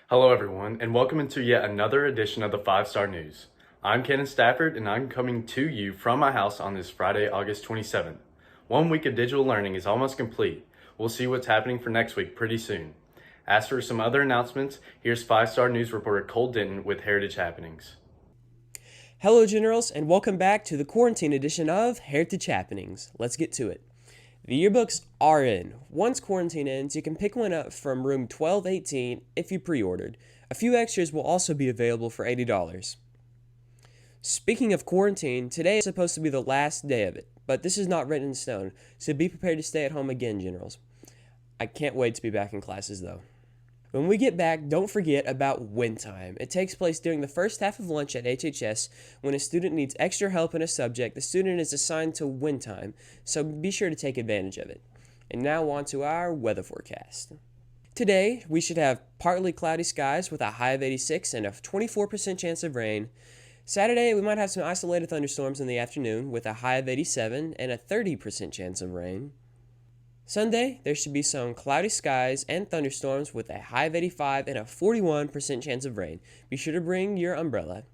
Hello, everyone, and welcome into yet another edition of the 5-Star News. I'm Cannon Stafford, and I'm coming to you from my house on this Friday, August 27th. 1 week of digital learning is almost complete. We'll see what's happening for next week pretty soon. As for some other announcements, here's 5-Star News reporter Cole Denton with Heritage Happenings. Hello, Generals, and welcome back to the quarantine edition of Heritage Happenings. Let's get to it. The yearbooks are in. Once quarantine ends, you can pick one up from room 1218 if you pre-ordered. A few extras will also be available for $80. Speaking of quarantine, today is supposed to be the last day of it, but this is not written in stone, so be prepared to stay at home again, Generals. I can't wait to be back in classes, though. When we get back, don't forget about Win Time. It takes place during the first half of lunch at HHS. When a student needs extra help in a subject, the student is assigned to Win Time, so be sure to take advantage of it. And now on to our weather forecast. Today, we should have partly cloudy skies with a high of 86 and a 24% chance of rain. Saturday, we might have some isolated thunderstorms in the afternoon with a high of 87 and a 30% chance of rain. Sunday, there should be some cloudy skies and thunderstorms with a high of 85 and a 41% chance of rain. Be sure to bring your umbrella.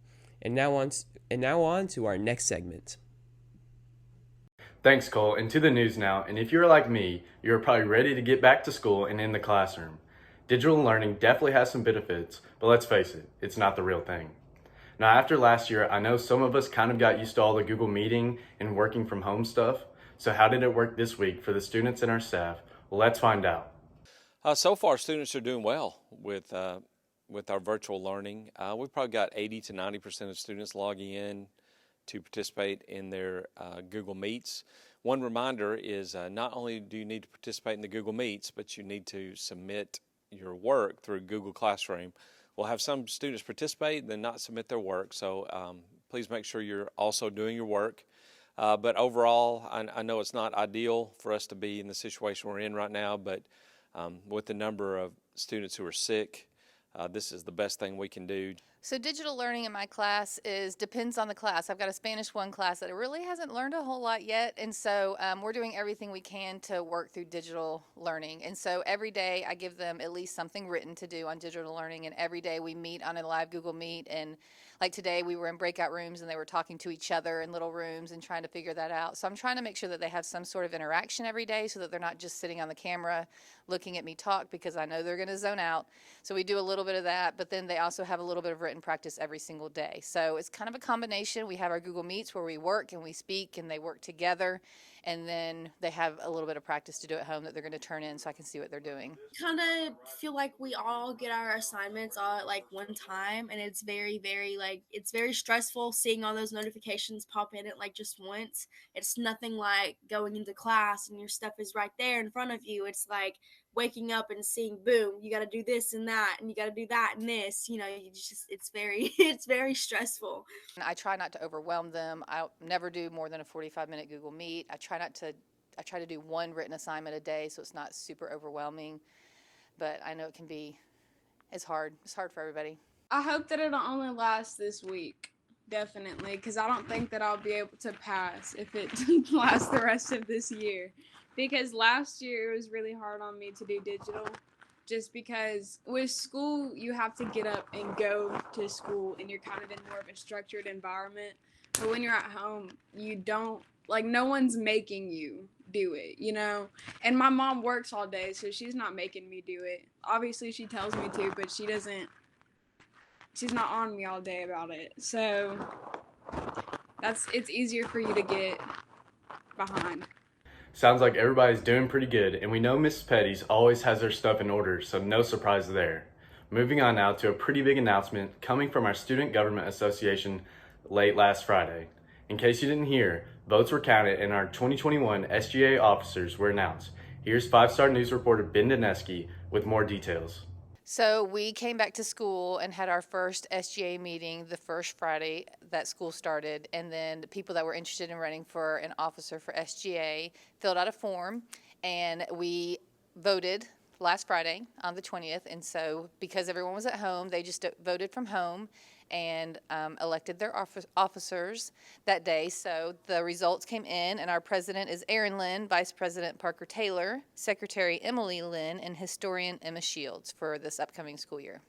And now on to our next segment. Thanks, Cole, and to the news now, and if you're like me, you're probably ready to get back to school and in the classroom. Digital learning definitely has some benefits, but let's face it, it's not the real thing. Now, after last year, I know some of us kind of got used to all the Google Meeting and working from home stuff. So how did it work this week for the students and our staff? Well, let's find out. So far, students are doing well with our virtual learning. We've probably got 80 to 90% of students logging in to participate in their Google Meets. One reminder is not only do you need to participate in the Google Meets, but you need to submit your work through Google Classroom. We'll have some students participate and then not submit their work, so please make sure you're also doing your work. But overall, I know it's not ideal for us to be in the situation we're in right now, but with the number of students who are sick, this is the best thing we can do. So digital learning in my class depends on the class. I've got a Spanish 1 class that really hasn't learned a whole lot yet, and so we're doing everything we can to work through digital learning. And so every day I give them at least something written to do on digital learning, and every day we meet on a live Google Meet. And like today we were in breakout rooms and they were talking to each other in little rooms and trying to figure that out. So I'm trying to make sure that they have some sort of interaction every day so that they're not just sitting on the camera looking at me talk, because I know they're going to zone out. So we do a little bit of that, but then they also have a little bit of written practice every single day. So it's kind of a combination. We have our Google Meets where we work and we speak and they work together, and then they have a little bit of practice to do at home that they're going to turn in so I can see what they're doing. Kind of feel like we all get our assignments all at like one time, and it's it's very stressful seeing all those notifications pop in at like just once. It's nothing like going into class and your stuff is right there in front of you. It's like waking up and seeing, boom, you got to do this and that, and you got to do that and this. It's very it's very stressful. I try not to overwhelm them. I'll never do more than a 45-minute Google Meet. I try to do one written assignment a day so it's not super overwhelming, but I know it's hard for everybody. I hope that it'll only last this week, definitely, because I don't think that I'll be able to pass if it lasts the rest of this year. Because last year it was really hard on me to do digital, just because with school you have to get up and go to school and you're kind of in more of a structured environment. But when you're at home, you don't, like, no one's making you do it, And my mom works all day, so she's not making me do it. Obviously she tells me to, but she's not on me all day about it. So it's easier for you to get behind. Sounds like everybody's doing pretty good, and we know Mrs. Petty's always has her stuff in order, so no surprise there. Moving on now to a pretty big announcement coming from our Student Government Association late last Friday. In case you didn't hear, votes were counted and our 2021 SGA officers were announced. Here's 5-Star News reporter Ben Dineski with more details. So we came back to school and had our first SGA meeting the first Friday that school started, and then the people that were interested in running for an officer for SGA filled out a form, and we voted last Friday on the 20th. And so because everyone was at home, they just voted from home and elected their officers that day. So the results came in, and our president is Aaron Lynn, Vice President Parker Taylor, Secretary Emily Lynn, and Historian Emma Shields for this upcoming school year.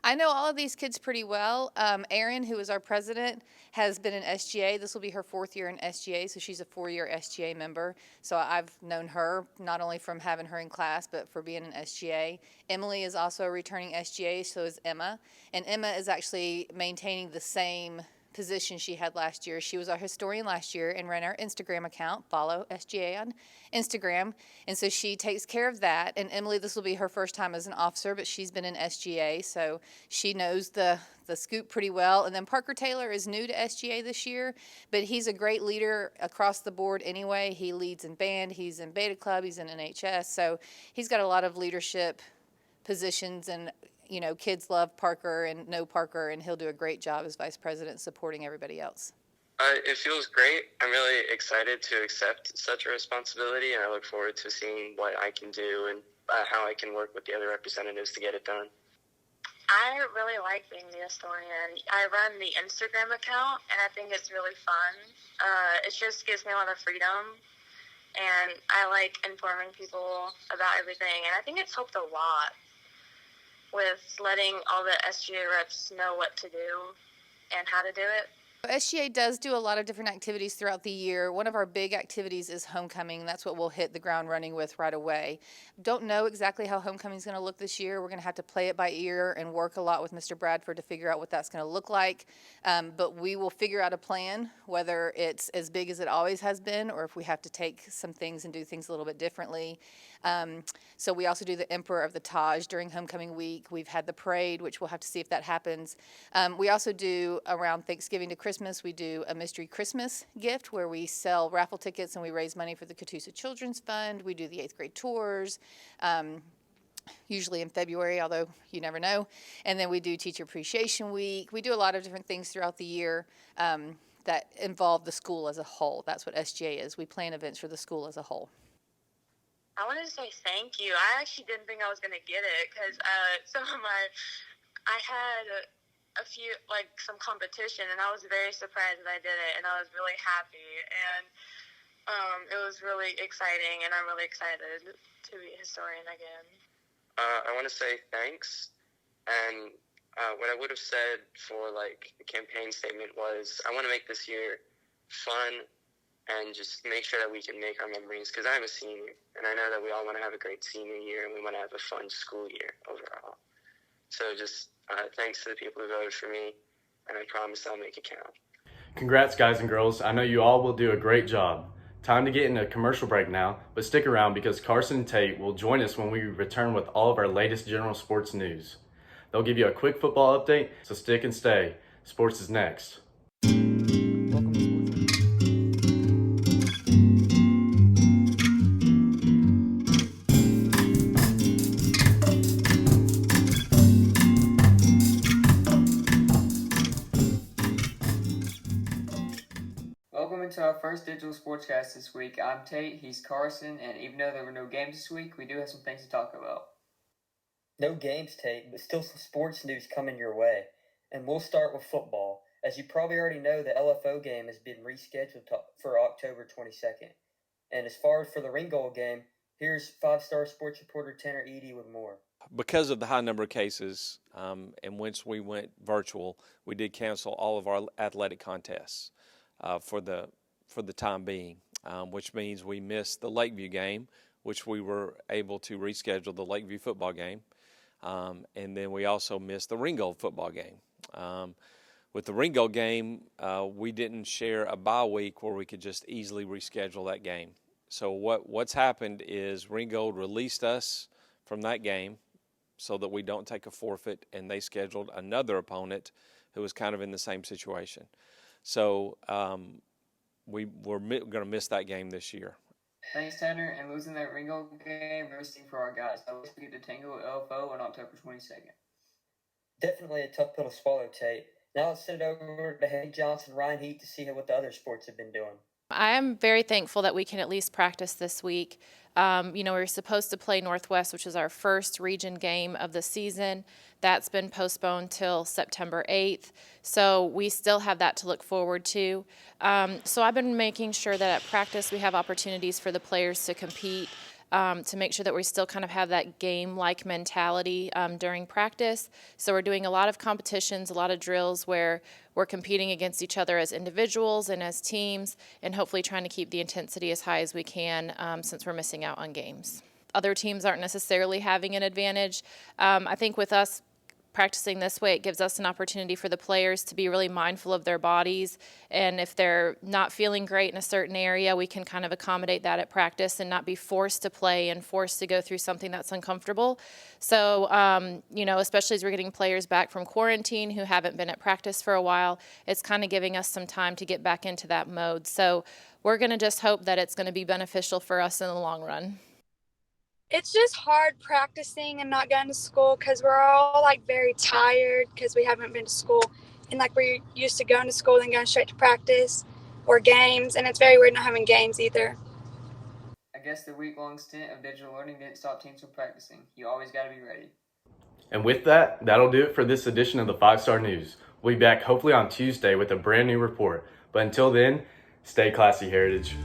I know all of these kids pretty well. Erin, who is our president, has been in SGA. This will be her 4th year in SGA, so she's a 4-year SGA member. So I've known her not only from having her in class, but for being in SGA. Emily is also a returning SGA, so is Emma. And Emma is actually maintaining the same position she had last year. She was our historian last year and ran our Instagram account. Follow SGA on Instagram. And so she takes care of that. And Emily, this will be her first time as an officer, but she's been in SGA, so she knows the scoop pretty well. And then Parker Taylor is new to SGA this year, but he's a great leader across the board anyway. He leads in band, he's in Beta Club, he's in NHS, so he's got a lot of leadership positions, and kids love Parker and know Parker, and he'll do a great job as vice president supporting everybody else. It feels great. I'm really excited to accept such a responsibility, and I look forward to seeing what I can do and how I can work with the other representatives to get it done. I really like being the historian. I run the Instagram account, and I think it's really fun. It just gives me a lot of freedom, and I like informing people about everything, and I think it's helped a lot with letting all the SGA reps know what to do and how to do it. SGA does do a lot of different activities throughout the year. One of our big activities is homecoming. That's what we'll hit the ground running with right away. Don't know exactly how homecoming is going to look this year. We're going to have to play it by ear and work a lot with Mr. Bradford to figure out what that's going to look like. But we will figure out a plan, whether it's as big as it always has been or if we have to take some things and do things a little bit differently. So we also do the Emperor of the Taj during homecoming week. We've had the parade, which we'll have to see if that happens. We also do, around Thanksgiving to Christmas, we do a mystery Christmas gift where we sell raffle tickets and we raise money for the Catoosa Children's Fund. We do the 8th grade tours, usually in February, although you never know. And then we do Teacher Appreciation Week. We do a lot of different things throughout the year that involve the school as a whole. That's what SGA is. We plan events for the school as a whole. I wanted to say thank you. I actually didn't think I was going to get it because I had some competition, and I was very surprised that I did it, and I was really happy, and it was really exciting, and I'm really excited to be a historian again. I want to say thanks, and what I would have said for the campaign statement was I want to make this year fun and just make sure that we can make our memories, because I'm a senior, and I know that we all want to have a great senior year, and we want to have a fun school year overall. So just thanks to the people who voted for me, and I promise I'll make it count. Congrats, guys and girls. I know you all will do a great job. Time to get in a commercial break now, but stick around because Carson and Tate will join us when we return with all of our latest general sports news. They'll give you a quick football update, so stick and stay. Sports is next. Welcome to Sports. Welcome into our first digital sportscast this week. I'm Tate, he's Carson, and even though there were no games this week, we do have some things to talk about. No games, Tate, but still some sports news coming your way. And we'll start with football. As you probably already know, the LFO game has been rescheduled for October 22nd. And as far as for the Ringgold game, here's 5-star sports reporter Tanner Eady with more. Because of the high number of cases, and once we went virtual, we did cancel all of our athletic contests for the time being, which means we missed the Lakeview game, which we were able to reschedule the Lakeview football game, and then we also missed the Ringgold football game. With the Ringgold game, we didn't share a bye week where we could just easily reschedule that game. So what's happened is Ringgold released us from that game so that we don't take a forfeit, and they scheduled another opponent who was kind of in the same situation. So we're going to miss that game this year. Thanks, Tanner, and losing that Ringgold game, roasting for our guys. I wish we get to tango with LFO on October 22nd. Definitely a tough pill to swallow, Tate. Now let's send it over to Haley Johnson, Ryan Heat to see what the other sports have been doing. I am very thankful that we can at least practice this week. We were supposed to play Northwest, which is our first region game of the season. That's been postponed till September 8th. So we still have that to look forward to. So I've been making sure that at practice we have opportunities for the players to compete. to make sure that we still kind of have that game-like mentality during practice. So we're doing a lot of competitions, a lot of drills where we're competing against each other as individuals and as teams, and hopefully trying to keep the intensity as high as we can since we're missing out on games. Other teams aren't necessarily having an advantage. I think with us practicing this way, it gives us an opportunity for the players to be really mindful of their bodies, and if they're not feeling great in a certain area, we can kind of accommodate that at practice and not be forced to play and forced to go through something that's uncomfortable. So, especially as we're getting players back from quarantine who haven't been at practice for a while, it's kind of giving us some time to get back into that mode. So we're going to just hope that it's going to be beneficial for us in the long run. It's just hard practicing and not going to school because we're all like very tired because we haven't been to school, and like we're used to going to school and going straight to practice or games, and it's very weird not having games either. I guess the week-long stint of digital learning didn't stop teams from practicing. You always got to be ready. And with that, that'll do it for this edition of the 5-Star News. We'll be back hopefully on Tuesday with a brand new report. But until then, stay classy, Heritage.